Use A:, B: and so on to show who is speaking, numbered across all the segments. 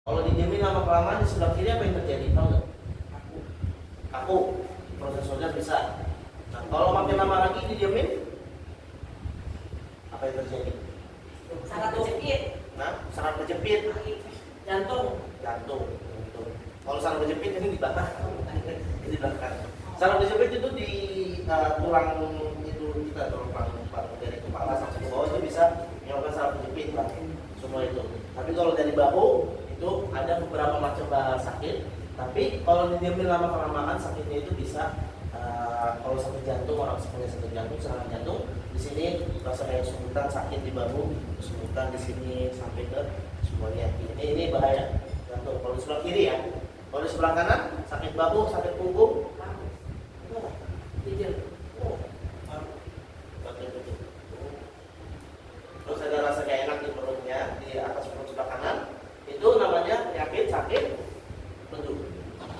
A: Kalau didiemin lama kelamaan di sebelah kiri apa yang terjadi? Tahu nggak? Kaku. Prosesornya bisa. Nah, kalau makin lama lagi didiemin, apa yang terjadi?
B: Saraf kejepit.
A: Nah, saraf kejepit.
B: Jantung.
A: Jantung. Kalau saraf kejepit ini di belakang. Ini di belakang. Saraf kejepit itu di tulang itu kita tulang dari kepala sampai ke bawah itu bisa menyebabkan saraf kejepit lah. Semua itu. Tapi kalau dari bahu itu ada beberapa macam sakit. Tapi kalau didiemin lama kelamaan sakitnya itu bisa kalau sakit jantung, orang punya sakit jantung, serangan jantung, di sini rasa kayak sumbutan sakit di bahu, sumbutan di sini sampai ke semuanya. Ini bahaya jantung. Kalau di sebelah kiri ya, kalau di sebelah kanan sakit bahu, sakit punggung,
B: Jujur.
A: Terus ada rasa kayak enak di perutnya, di atas perut sebelah kanan, itu namanya penyakit sakit perut.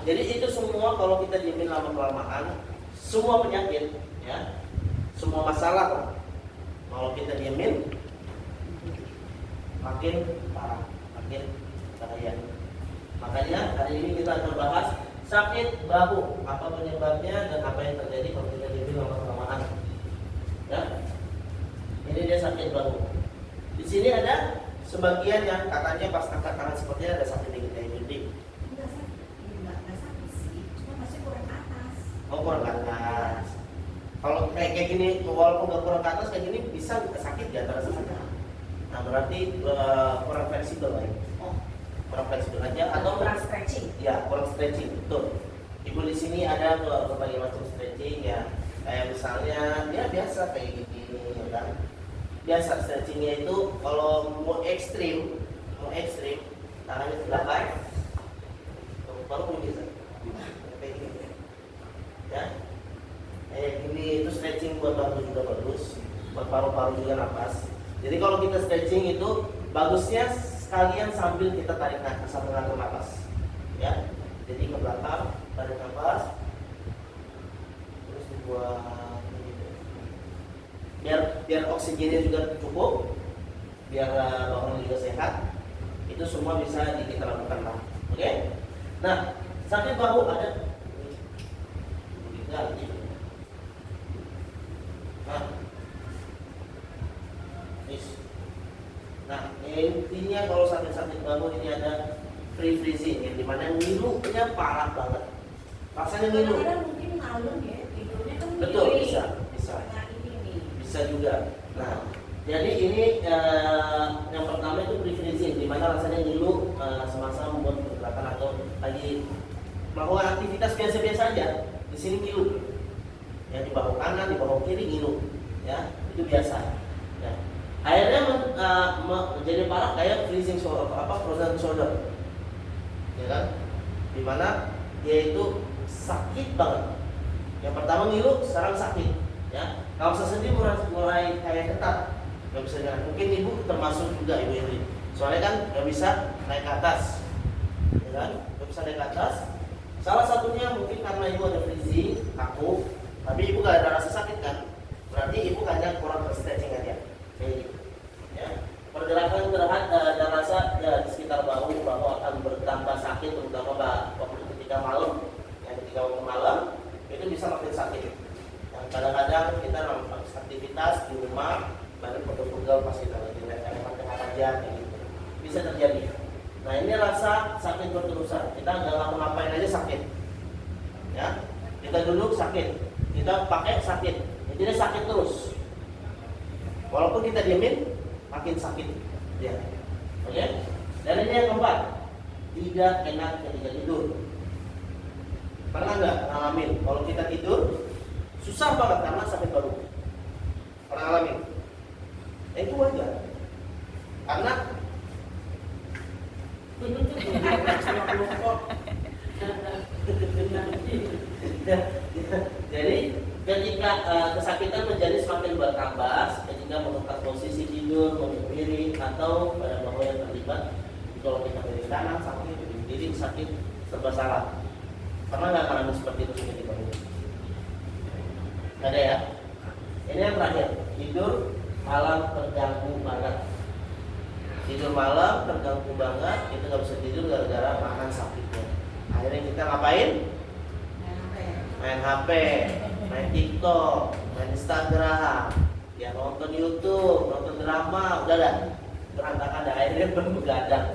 A: Jadi itu semua kalau kita diemin lama kelamaan, semua penyakit, ya, semua masalah, kalau kita diemin, makin parah, makin bahaya. Makanya hari ini kita akan bahas sakit bahu, apa penyebabnya dan apa yang terjadi kalau kita diemin lama kelamaan. Ya, ini dia sakit bahu. Di sini ada sebagian yang katanya pas angkat tangan sepertinya ada sakit dikit kayak gini.
B: Enggak sakit sih, cuma masih kurang atas.
A: Oh, kurang ke atas. Kalau kayak gini, walaupun nggak kurang ke atas kayak gini bisa sakit di antara sakit. Nah berarti kurang fleksibel ya.
B: Oh,
A: Kurang fleksibel aja atau
B: kurang stretching.
A: ya kurang stretching, betul. Ibu di sini ada berbagai macam stretching ya. Kayak misalnya dia biasa kayak gini, ya kan. Biasa stretchingnya itu kalau mau ekstrim, tangannya ke belakang, baru bisa. Kayak gini, ya. Kayak gini itu stretching buat bahu juga bagus, buat paru-paru juga napas. Jadi kalau kita stretching itu bagusnya sekalian sambil kita tarik nafas, sambil ngatur napas, ya. Jadi ke belakang, tarik nafas, terus dibuat. Biar oksigennya juga cukup, biar bangun juga sehat, itu semua bisa kita lakukan lah. Oke? Nah, sakit bahu ada. Nah, intinya kalau sakit bahu ini ada free freezing, yang dimana ngilunya parah banget. Rasanya ngilu.
B: Kadang-kadang mungkin malam ya, tidurnya kan
A: Betul,
B: nyeri.
A: bisa.
B: Nah, ini.
A: Bisa juga. Nah, jadi ini yang pertama itu pre-freezing, di mana rasanya ngilu semasa membuat pergerakan atau lagi melakukan aktivitas biasa-biasa aja. Di sini ngilu. Yang di bahu kanan, di bahu kiri ngilu. Ya, itu biasa. Ya. Akhirnya menjadi parah kayak freezing shoulder, frozen shoulder. Ya kan? Di mana dia itu sakit banget. Yang pertama ngilu, sekarang sakit. Ya, kalau sendi mulai kayak ketat, nggak bisa jalan. Mungkin ibu termasuk juga ibu ini. Soalnya kan nggak bisa naik ke atas, ya kan? Nggak bisa naik ke atas. Salah satunya mungkin karena ibu ada freezing, kaku, tapi ibu nggak ada rasa sakit kan? Berarti ibu hanya kurang stretching aja, kayak gitu. Ya, pergerakan terhadap dan rasa di sekitar bahu akan bertambah sakit, terutama waktu ketika malam, yang ketika malam itu bisa makin sakit. Kadang-kadang kita melakukan aktivitas di rumah, badan pegel-pegel pas kita lagi pakai aja kayak gitu. Bisa terjadi. Nah, ini rasa sakit berterusan. Kita nggak ngapa-ngapain aja sakit. Ya, kita duduk sakit, kita pakai sakit. Jadi sakit terus. Walaupun kita diemin, makin sakit. Ya. Oke? Dan ini yang keempat, tidak enak ketika tidur. Pernah nggak ngalamin kalau kita tidur susah banget karena sakit bahu? Pernah ngalamin? Itu wajar. Karena jadi ketika kesakitan menjadi semakin bertambah ketika mengangkat posisi tidur, miring atau pada bahu yang terlibat. Kalau kita miring kanan sakit, miring kiri sakit, serba salah. Pernah nggak ngalamin seperti itu sakit di bahu? Ada ya? Ini yang terakhir, tidur malam terganggu banget. tidur malam terganggu banget, kita nggak bisa tidur gara-gara makan sakitnya. Akhirnya kita ngapain? Main HP, main TikTok, main Instagram, ya nonton YouTube, nonton drama, udah dah berantakan dah, akhirnya begadang.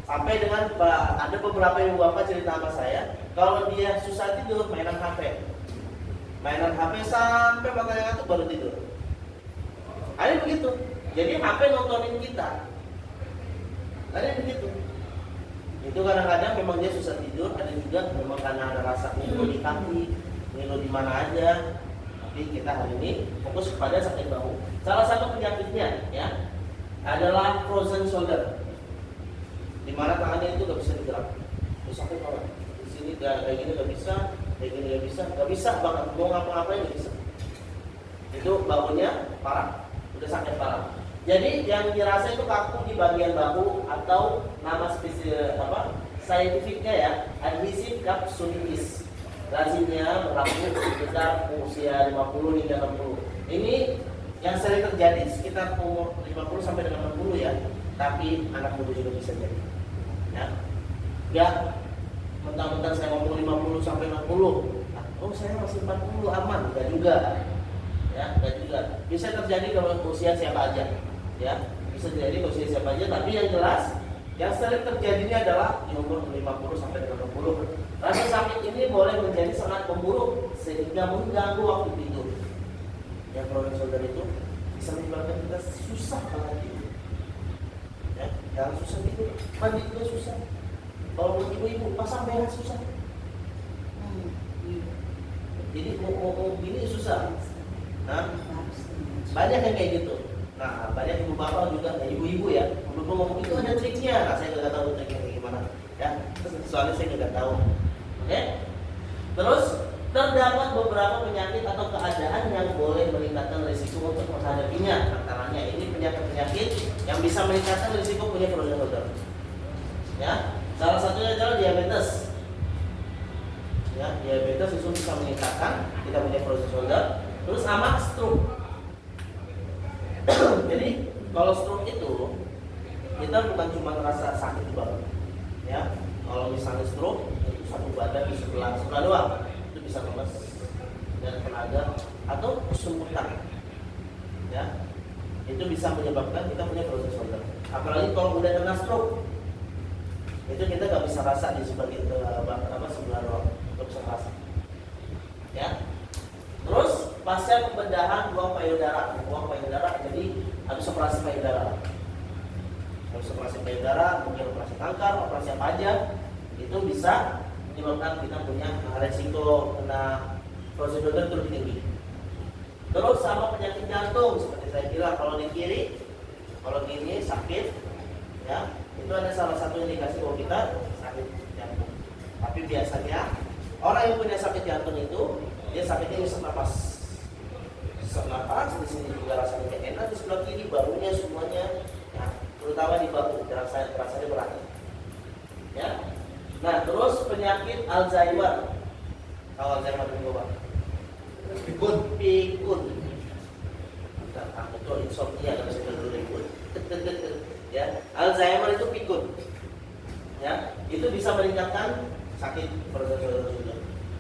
A: Sampai dengan ada beberapa ibu bapak cerita sama saya, kalau dia susah tidur mainan HP sampai matanya ngantuk baru tidur. Ada begitu. Jadi HP nontonin kita. Ada begitu. Itu kadang-kadang memang dia susah tidur, ada juga memang karena ada rasa ngilu di kaki, ngilu di mana aja. Tapi kita hari ini fokus kepada sakit bahu. Salah satu penyakitnya ya adalah frozen shoulder, di mana tangannya itu gak bisa digerak. Itu sakit banget. Di sini kayak gini gak bisa, kayak gini gak bisa banget. Mau ngapa-ngapain gak bisa. Itu bahunya parah, udah sakit parah. Jadi yang dirasa itu kaku di bagian bahu atau nama spesies saintifiknya ya, adhesive capsulitis. Lazimnya berlaku sekitar usia 50 hingga 60. Ini yang sering terjadi sekitar umur 50 sampai dengan 60 ya. Tapi anak muda juga bisa jadi. Ya, mentang-mentang saya ngomong 50 sampai 60. Nah, oh saya masih 40 aman, enggak juga. Ya, enggak juga. Bisa terjadi kalau usia siapa aja. Ya, bisa terjadi usia siapa aja, tapi yang jelas yang sering terjadinya adalah di umur 50 sampai dengan 60. Rasa sakit ini boleh menjadi sangat memburuk sehingga mengganggu waktu tidur. Yang frozen shoulder itu bisa menyebabkan kita susah banget tidur. Ya, yang susah tidur, mandi juga susah. Kalau buat ibu-ibu pasang merah susah. Jadi mau gini susah. Nah, banyak yang kayak gitu. Nah, banyak ibu bapak juga, ibu-ibu ya, belum ngomong itu ada triknya. Nah, saya nggak tahu triknya kayak gimana. Ya, soalnya saya nggak tahu. Oke. Terus terdapat beberapa penyakit atau keadaan yang boleh meningkatkan risiko untuk menghadapinya. Antaranya ini penyakit-penyakit yang bisa meningkatkan risiko punya frozen shoulder. Ya, salah satunya adalah diabetes. Ya, diabetes itu bisa meningkatkan kita punya frozen shoulder. Terus sama stroke. Jadi kalau stroke itu kita bukan cuma ngerasa sakit banget, ya. Kalau misalnya stroke itu satu badan di sebelah doang, itu bisa lemes dan tenaga atau kesemutan, ya. Itu bisa menyebabkan kita punya frozen shoulder. Apalagi kalau udah kena stroke, itu kita nggak bisa rasa di sebelah doang, nggak bisa rasa, ya. Terus pasca pembedahan buang payudara, jadi habis operasi payudara, mungkin operasi kanker, operasi apa aja, itu bisa menyebabkan kita punya resiko kena frozen shoulder itu lebih tinggi. Terus sama penyakit jantung, seperti saya bilang, kalau di kiri, kalau gini sakit, ya itu ada salah satu indikasi bahwa kita sakit jantung. Tapi biasanya orang yang punya sakit jantung itu dia sakitnya sesak napas, di sini juga rasanya enak, di sebelah kiri bahunya semuanya, ya, terutama di bahu rasanya berat, ya. Nah, terus penyakit Alzheimer, kalau Alzheimer itu apa? Pikun. Itu insomnia kalau saya bilang pikun. Ya, Alzheimer itu pikun, ya, itu bisa meningkatkan sakit frozen shoulder juga.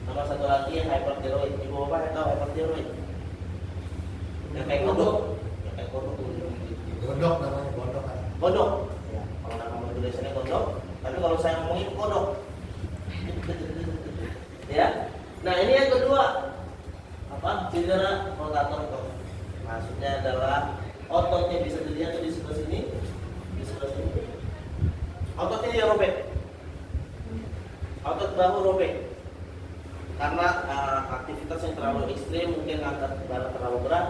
A: Nomor satu lagi yang hyperthyroid. Ibu bapak tahu hyperthyroid? Yang kayak kodok.
C: Gondok namanya, gondok kan.
A: Kodok. Ya, kalau nama tulisannya kodok. Tapi kalau saya ngomongin kodok. Ya. Nah, ini yang kedua. Cedera rotator cuff. Maksudnya adalah ototnya bisa dilihat di sebelah sini, di sebelah sini. Ototnya dia robek. Otot bahu robek. Karena aktivitas yang terlalu ekstrim, mungkin ngangkat barang terlalu berat,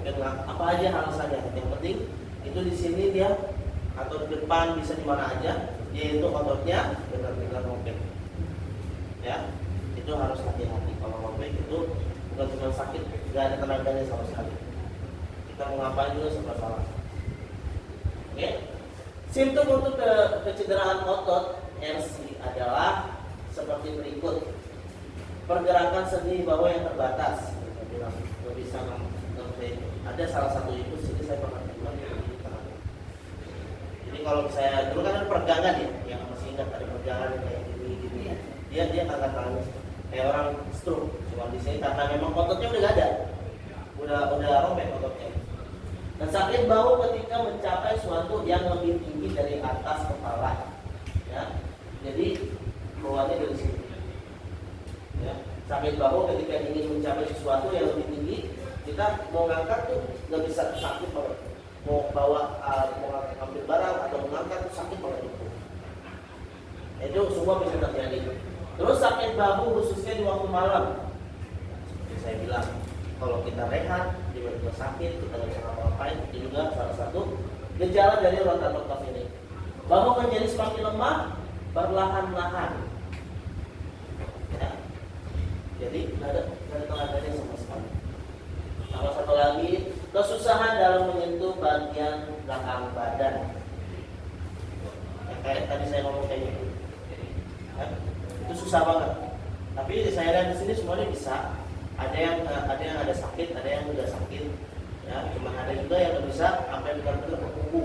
A: mungkin apa aja alasannya. Yang penting itu di sini dia atau di depan bisa di mana aja, yaitu ototnya benar-benar robek. Ya, itu harus hati-hati. Kalau robek itu bukan cuma sakit, nggak ada tenaganya sama sekali. Kita mau ngapain juga serba salah. Oke. Simptom untuk kecederaan otot RC adalah seperti berikut. Pergerakan sendi bawah yang terbatas, nggak bisa ngerti. Ada salah satu itu sini saya pernah bilang. Jadi kalau saya dulu kan ada peregangan ya, yang masih ingat ada peregangan kayak gini. Dia angkat tangannya kayak orang stroke. Cuma di sini karena memang ototnya udah gak ada, udah robek ototnya. Dan sakit bahu ketika mencapai suatu yang lebih tinggi dari atas kepala. Ya, jadi keluarnya dari sini. Ya, sakit bahu ketika ingin mencapai sesuatu yang lebih tinggi, kita mau ngangkat tuh nggak bisa, sakit banget. Mau bawa, mau ambil barang atau mengangkat tuh sakit banget itu. Itu semua bisa terjadi. Terus sakit bahu khususnya di waktu malam. Seperti saya bilang, kalau kita rehat, tiba-tiba sakit, kita nggak bisa ngapa-ngapain, itu juga salah satu gejala dari rotator ini. Bahu menjadi semakin lemah, perlahan-lahan. Ya. Jadi nggak ada tanda-tandanya sama sekali. Sama satu lagi, kesusahan dalam menyentuh bagian belakang badan. Ya, kayak tadi saya ngomong kayak gitu. Ya, itu susah banget. Tapi saya lihat di sini semuanya bisa. Ada yang ada sakit, ada yang udah sakit. Ya, cuma ada juga yang nggak bisa sampai benar-benar berkuku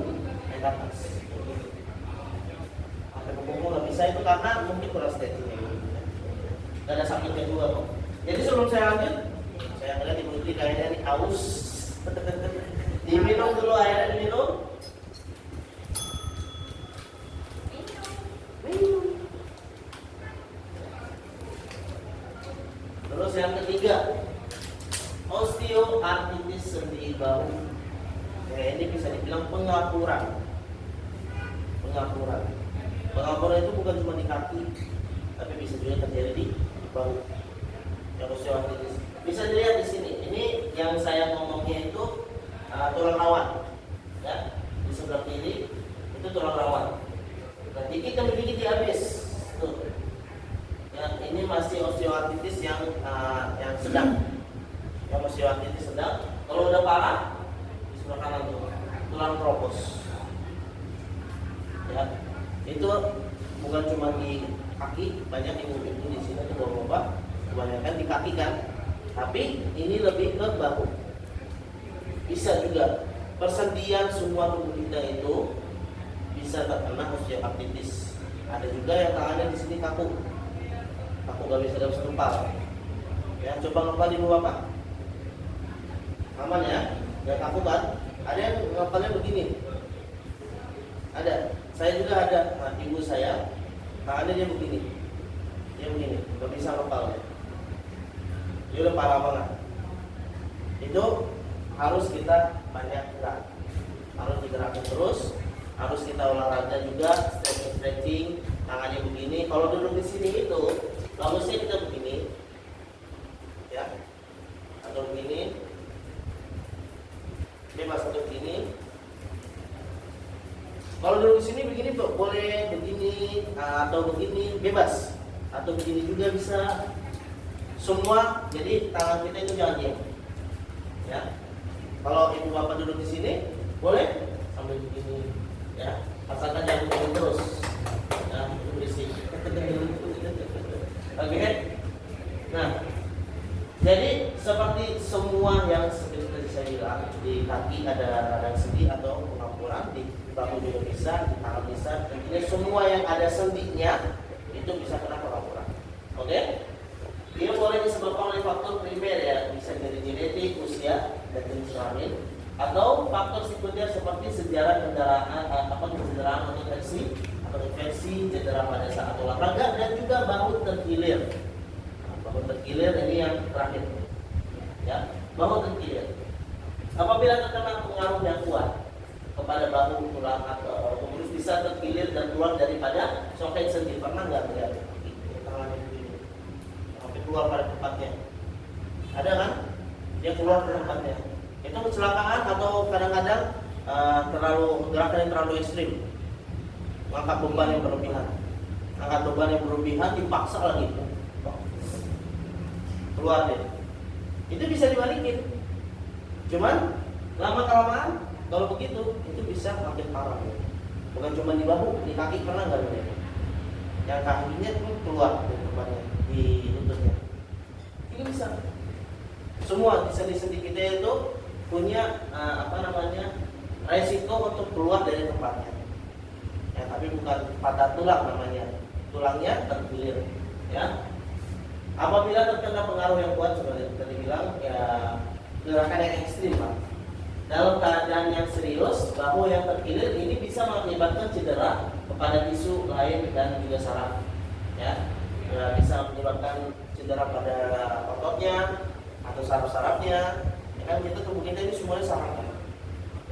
A: naik atas. Sampai berkuku nggak bisa itu karena mungkin kurang stretching. Gak ada sakitnya juga kok. Jadi sebelum saya lanjut, saya ngeliat Ibu Putri kayaknya ini haus. Diminum dulu airnya, diminum. Minum. Terus yang ketiga, osteoartritis sendi bahu. Ya, ini bisa dibilang pengapuran. Pengapuran itu bukan cuma di kaki, tapi bisa juga terjadi di bahu. Yang osteoartritis bisa dilihat di sini. Ini yang saya ngomongnya itu tulang rawan. Ya, di sebelah kiri itu tulang rawan. Dan dikit demi dikit habis. Tuh. Ya, ini masih osteoartritis yang sedang. Yang osteoartritis sedang. Kalau udah parah, di sebelah kanan tuh tulang tropos. Ya, itu bukan cuma di kaki, banyak ibu-ibu di sini tuh bapak-bapak, kebanyakan di kaki kan. Tapi ini lebih ke bahu. Bisa juga persendian semua tubuh kita itu bisa terkena osteoartritis. Ada juga yang tangannya di sini kaku gak bisa ngepal. Ya, coba ngepal ibu bapak. Aman ya? Gak kaku kan? Ada yang ngepalnya begini. Ada. Saya juga ada. Nah, ibu saya tangannya dia begini. Gak bisa ngepal. Dia udah parah banget. Itu harus kita banyak gerak. Harus digerakin terus. Harus kita olahraga juga, stretching, tangannya begini. Kalau duduk di sini itu bagusnya kita begini, ya, atau begini, bebas atau begini. Kalau duduk di sini begini boleh begini atau begini, bebas, atau begini juga bisa. Semua, jadi tangan kita itu jangan diam, ya. Kalau ibu bapak duduk di sini, boleh sambil begini, ya. Asalkan jangan begini terus, ya, itu berisik. Oke. Nah, jadi seperti semua yang seperti saya bilang, di kaki ada radang sendi atau pengapuran, di bahu juga bisa, di tangan bisa. Intinya semua yang ada sendinya itu bisa kena pengapuran. Oke? Dia boleh disebabkan oleh faktor primer ya, bisa dari genetik, usia, dan jenis kelamin, atau faktor sekunder seperti sejarah kendaraan, kecederaan atau infeksi, cedera pada saat olahraga, dan juga bahu terkilir. Bahu terkilir ini yang terakhir, ya, bahu terkilir. Apabila terkena pengaruh yang kuat kepada bahu, tulang atau pengurus bisa terkilir dan keluar daripada soket sendi. Pernah nggak melihat tangannya begini, sampai keluar pada tempatnya? Ada kan? Dia keluar dari tempatnya. Itu kecelakaan atau kadang-kadang gerakan yang terlalu ekstrim. Angkat beban yang berlebihan, dipaksa lagi keluar deh. Itu bisa dibalikin. Cuman lama-kelamaan kalau begitu itu bisa makin parah. Bukan cuma di bahu, di kaki pernah nggak lihat? Yang kakinya tuh keluar dari tempatnya di lututnya. Ini bisa. Semua di sendi-sendi kita itu punya resiko untuk keluar dari tempatnya. ya, tapi bukan patah tulang namanya, tulangnya terkilir, ya. Apabila terkena pengaruh yang kuat seperti tadi bilang, ya gerakan yang ekstrim, Pak. Dalam keadaan yang serius, bahu yang terkilir ini bisa mengakibatkan cedera kepada tisu lain dan juga saraf, ya. Bisa menyebabkan cedera pada ototnya atau saraf-sarafnya, ya kan, kita kemungkinan ini semuanya saraf,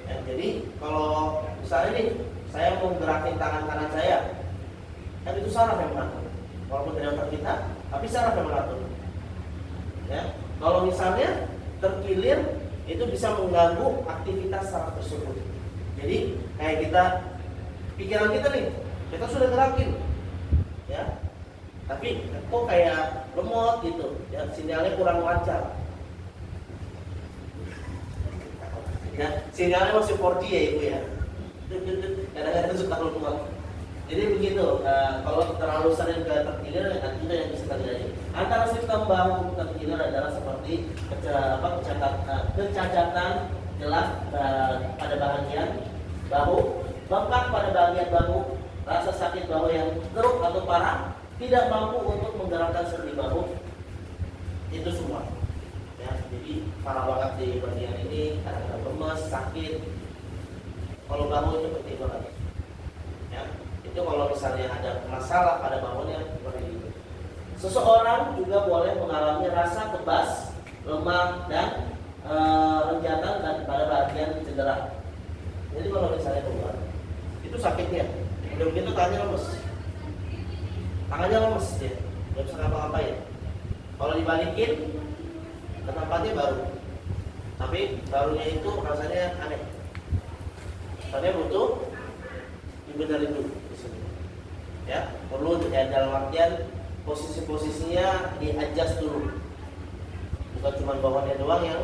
A: ya. Jadi kalau misalnya nih saya mau gerakin tangan kanan saya, kan itu saraf yang mengatur, walaupun tidak otak kita, tapi saraf yang mengatur, ya. Kalau misalnya terkilir, itu bisa mengganggu aktivitas saraf tersebut. Jadi kayak kita, pikiran kita nih, kita sudah gerakin, ya, tapi kok kayak lemot gitu, ya, sinyalnya kurang lancar, ya, sinyalnya masih 4G ya ibu ya, kadang-kadang suka lemot. Jadi begitu, kalau terlalu sering ke terkilir, nanti itu yang bisa terjadi. Antara sistem bahu terkilir adalah seperti kecacatan jelas pada bagian bahu, bengkak pada bagian bahu, rasa sakit bahu yang teruk atau parah, tidak mampu untuk menggerakkan sendi bahu, itu semua. Ya, jadi parah banget di bagian ini, kadang-kadang lemas, sakit. Kalau bahu itu penting banget. Ya. Itu kalau misalnya ada masalah pada bahunya seperti itu. Seseorang juga boleh mengalami rasa kebas, lemah, dan renjatan dan pada bagian cedera. Jadi kalau misalnya keluar, itu sakitnya. Udah begitu tangannya lemes, dia nggak bisa ngapa-ngapain. Kalau dibalikin ke tempatnya baru, tapi barunya itu rasanya aneh. Tapi butuh dibenerin dulu. Ya, perlu ya, dalam artian posisi-posisinya di-adjust dulu. Bukan cuma bawahnya doang yang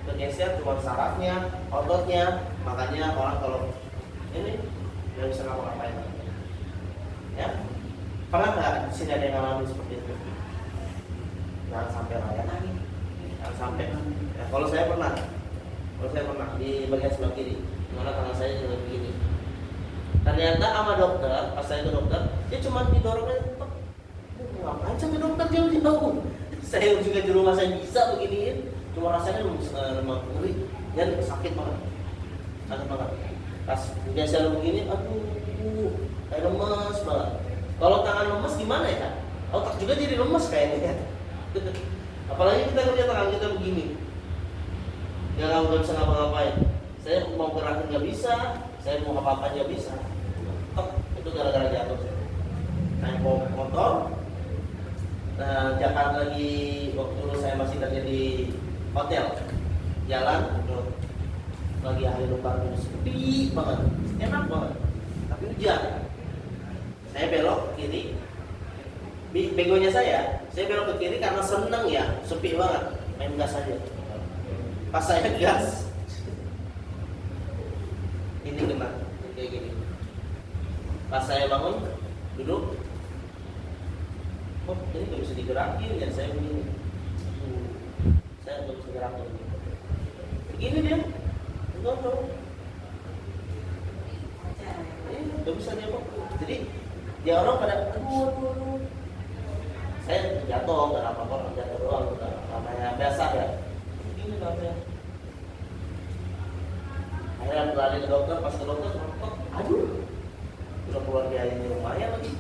A: bergeser, cuma sarafnya, ototnya. Makanya orang kalau ini nggak bisa ngapa-ngapain. Ya, pernah nggak di sini ada yang ngalamin seperti itu? Jangan sampai lah ya. Jangan sampai. Ya, kalau saya pernah di bagian sebelah kiri, dimana tangan saya juga begini. Ternyata sama dokter, pas saya ke dokter, dia cuma didorongnya, ngapain sih ke dokter jauh-jauh? Saya juga di rumah saya bisa beginiin, cuma rasanya lemah ngeri dan sakit banget. Pas biasa begini, aduh, kayak lemes banget. Kalau tangan lemes gimana ya? Otak juga jadi lemes kayaknya. Apalagi kita kerja tangan kita begini, nggak bisa ngapa-ngapain. Saya mau gerakin nggak bisa, saya mau apa-apa nggak bisa. Itu gara-gara jatuh. Naik motor, Jakarta lagi waktu dulu saya masih kerja di hotel, jalan, lagi hari lebaran sepi banget, enak banget, tapi hujan. Saya belok ke kiri, begonya saya belok ke kiri karena seneng ya, sepi banget, main gas aja. Pas saya gas, ini kena kayak gini. Pas saya bangun, duduk, oh ini nggak bisa digerakin ya, saya begini, saya nggak bisa gerakin. Begini dia, enggak, nggak bisa dia kok. Jadi dia orang pada, aduh, saya jatuh, nggak apa-apa, jatuh doang, namanya biasa ya. Begini namanya. Akhirnya berlari ke dokter, pas ke dokter, aduh, udah keluar biayanya lumayan lagi.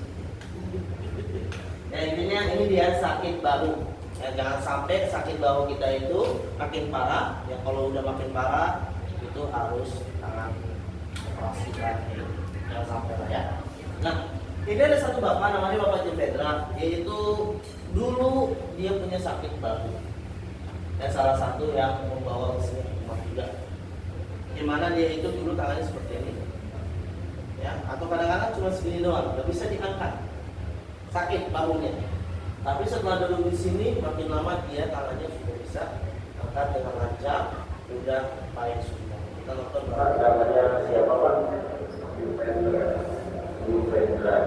A: Ya intinya ini dia sakit bahu. Ya, jangan sampai sakit bahu kita itu makin parah. Ya kalau udah makin parah itu harus tangan operasi lagi. Jangan sampai lah ya. Nah ini ada satu bapak namanya Bapak Jempedra, yaitu dulu dia punya sakit bahu. Dan salah satu yang membawa ke sini rumah juga. Gimana dia itu dulu tangannya seperti ini. Ya, atau kadang-kadang cuma segini doang, nggak bisa diangkat, sakit bahunya. Tapi setelah duduk di sini, makin lama dia tangannya sudah bisa angkat dengan lancar, udah baik semua. Kita nonton namanya siapa Pak? Yupendra.